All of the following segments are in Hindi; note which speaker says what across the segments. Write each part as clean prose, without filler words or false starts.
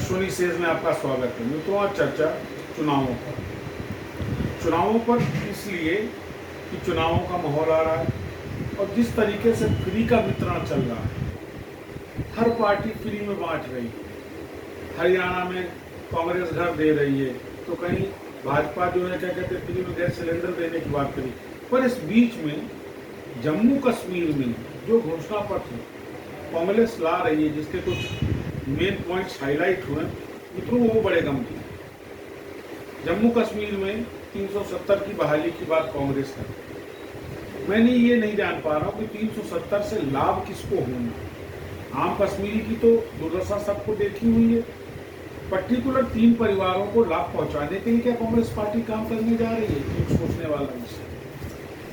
Speaker 1: अश्विनी सेज में आपका स्वागत है। मित्रों, आज चर्चा चुनावों पर। चुनावों पर इसलिए कि चुनावों का माहौल आ रहा है और जिस तरीके से फ्री का वितरण चल रहा है, हर पार्टी फ्री में बांट रही है। हरियाणा में कांग्रेस घर दे रही है, तो कहीं भाजपा जो है क्या कहते हैं फ्री में गैस सिलेंडर देने की बात करी। पर इस बीच में जम्मू कश्मीर में जो घोषणा पत्र कांग्रेस ला रही है, जिसके कुछ मेन पॉइंट्स हाईलाइट हुए, मित्रों वो बड़े गंभीर। जम्मू कश्मीर में 370 की बहाली की बात कांग्रेस कर। मैंने ये नहीं जान पा रहा हूँ कि 370 से लाभ किसको होना। आम कश्मीरी की तो दुर्दशा सबको देखी हुई है। पर्टिकुलर 3 परिवारों को लाभ पहुंचाने के लिए क्या कांग्रेस पार्टी काम करने जा रही है, ये सोचने वाला विषय।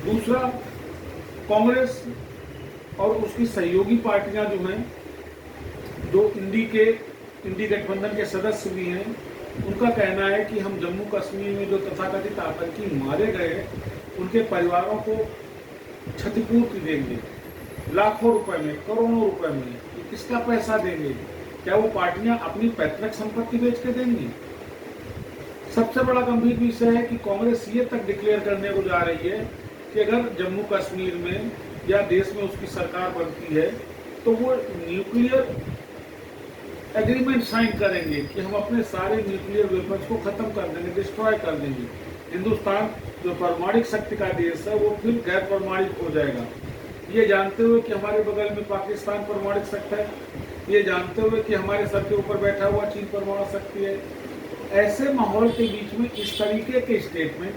Speaker 1: दूसरा, कांग्रेस और उसकी सहयोगी पार्टियां जो हैं, जो इंडी गठबंधन के सदस्य भी हैं, उनका कहना है कि हम जम्मू कश्मीर में जो तथाकथित आतंकी मारे गए उनके परिवारों को क्षतिपूर्ति देंगे, लाखों रुपए में, करोड़ों रुपए में। किसका पैसा देंगे? क्या वो पार्टियां अपनी पैतृक संपत्ति बेच के देंगी? सबसे बड़ा गंभीर विषय है कि कांग्रेस ये तक डिक्लेयर करने को जा रही है कि अगर जम्मू कश्मीर में या देश में उसकी सरकार बनती है तो वो न्यूक्लियर एग्रीमेंट साइन करेंगे कि हम अपने सारे न्यूक्लियर वेपन्स को खत्म कर देंगे, डिस्ट्रॉय कर देंगे। हिंदुस्तान जो परमाणु शक्ति का देश है वो फिर गैर परमाणु हो जाएगा। ये जानते हुए कि हमारे बगल में पाकिस्तान परमाणु शक्ति है, ये जानते हुए कि हमारे सर के ऊपर बैठा हुआ चीन परमाणु शक्ति है, ऐसे माहौल के बीच में इस तरीके के स्टेटमेंट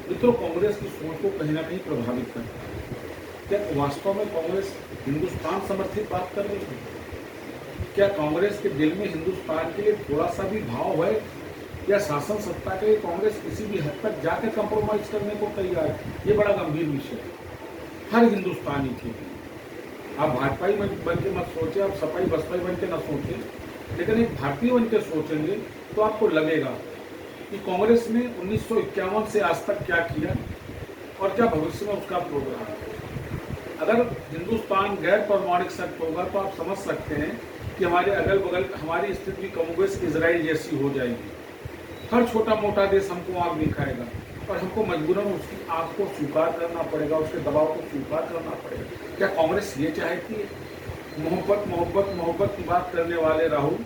Speaker 1: मित्रों कांग्रेस की सोच को कहीं ना कहीं प्रभावित करता है। क्या वास्तव में कांग्रेस हिंदुस्तान समर्थित बात कर रही है? क्या कांग्रेस के दिल में हिंदुस्तान के लिए थोड़ा सा भी भाव है, या शासन सत्ता के लिए कांग्रेस किसी भी हद तक जाकर कंप्रोमाइज करने को तैयार है? ये बड़ा गंभीर विषय है हर हिंदुस्तानी के लिए। आप भाजपाई बन के मत सोचे, आप सपाई बसपाई बन के न सोचे, लेकिन एक भारतीय बन के सोचेंगे तो आपको लगेगा कि कांग्रेस ने 1951 से आज तक क्या किया और क्या भविष्य में उसका प्रोग्राम है। अगर हिंदुस्तान गैर परमाणु शक्ति होगा तो आप समझ सकते हैं कि हमारे अगल बगल हमारी स्थिति भी कमोबेश इजराइल जैसी हो जाएगी। हर छोटा मोटा देश हमको आग दिखाएगा और हमको मजबूरन उसकी आग को स्वीकार करना पड़ेगा, उसके दबाव को स्वीकार करना पड़ेगा। क्या कांग्रेस ये चाहती है? मोहब्बत मोहब्बत मोहब्बत की बात करने वाले राहुल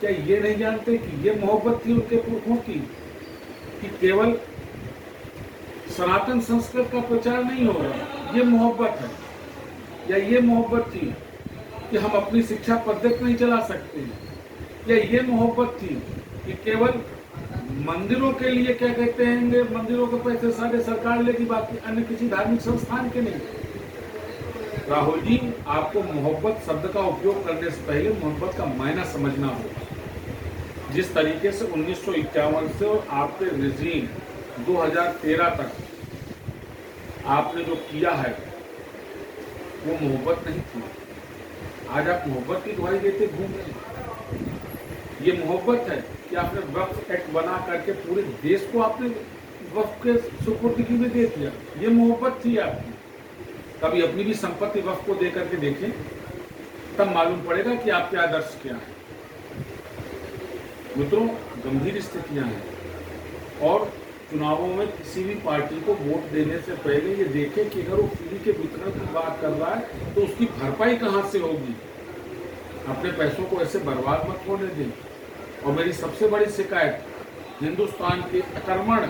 Speaker 1: क्या ये नहीं जानते कि ये मोहब्बत थी उनके पुरखों की, कि केवल सनातन संस्कृत का प्रचार नहीं होगा, ये मोहब्बत है? या ये मोहब्बत थी कि हम अपनी शिक्षा पद्धति नहीं चला सकते? या ये मोहब्बत थी कि केवल मंदिरों के लिए क्या कहते हैं, मंदिरों के पैसे सारे सरकार लेगी, बाकी अन्य किसी धार्मिक संस्थान के नहीं? राहुल जी, आपको मोहब्बत शब्द का उपयोग करने से पहले मोहब्बत का मायना समझना होगा। जिस तरीके से 1951 से और आपके रिजीम 2013 तक आपने जो किया है वो मोहब्बत नहीं थी। आज आप मोहब्बत की दुहाई देते घूम रहे हैं। ये मोहब्बत है कि आपने वक्फ एक्ट बना करके पूरे देश को आपने वक्फ के सुपुर्दगी में दे दिया। ये मोहब्बत थी आपकी? कभी अपनी भी संपत्ति वक्फ को दे करके देखें, तब मालूम पड़ेगा कि आपके आदर्श क्या है। मित्रों, गंभीर स्थितियां हैं और चुनावों में किसी भी पार्टी को वोट देने से पहले ये देखें कि अगर वो फ्री के वितरण की बात कर रहा है तो उसकी भरपाई कहाँ से होगी। अपने पैसों को ऐसे बर्बाद मत होने दें। और मेरी सबसे बड़ी शिकायत हिंदुस्तान के अकर्मण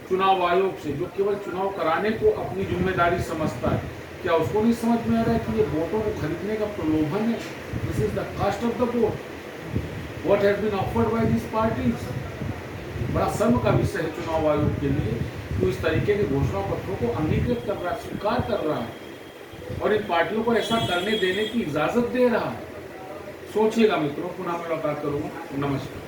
Speaker 1: चुनाव आयोग से, जो केवल चुनाव कराने को अपनी जिम्मेदारी समझता है, क्या उसको नहीं समझ में आ रहा है कि ये वोटों को खरीदने का प्रलोभन है? This is the cost of the vote, what has been offered by this parties. बड़ा शर्म का विषय है चुनाव आयोग के लिए, तो इस तरीके के घोषणा पत्रों को अंगीकृत कर रहा है, स्वीकार कर रहा है और इन पार्टियों को ऐसा करने देने की इजाजत दे रहा है। सोचिएगा मित्रों, पुनः मुलाकात करूंगा। नमस्कार।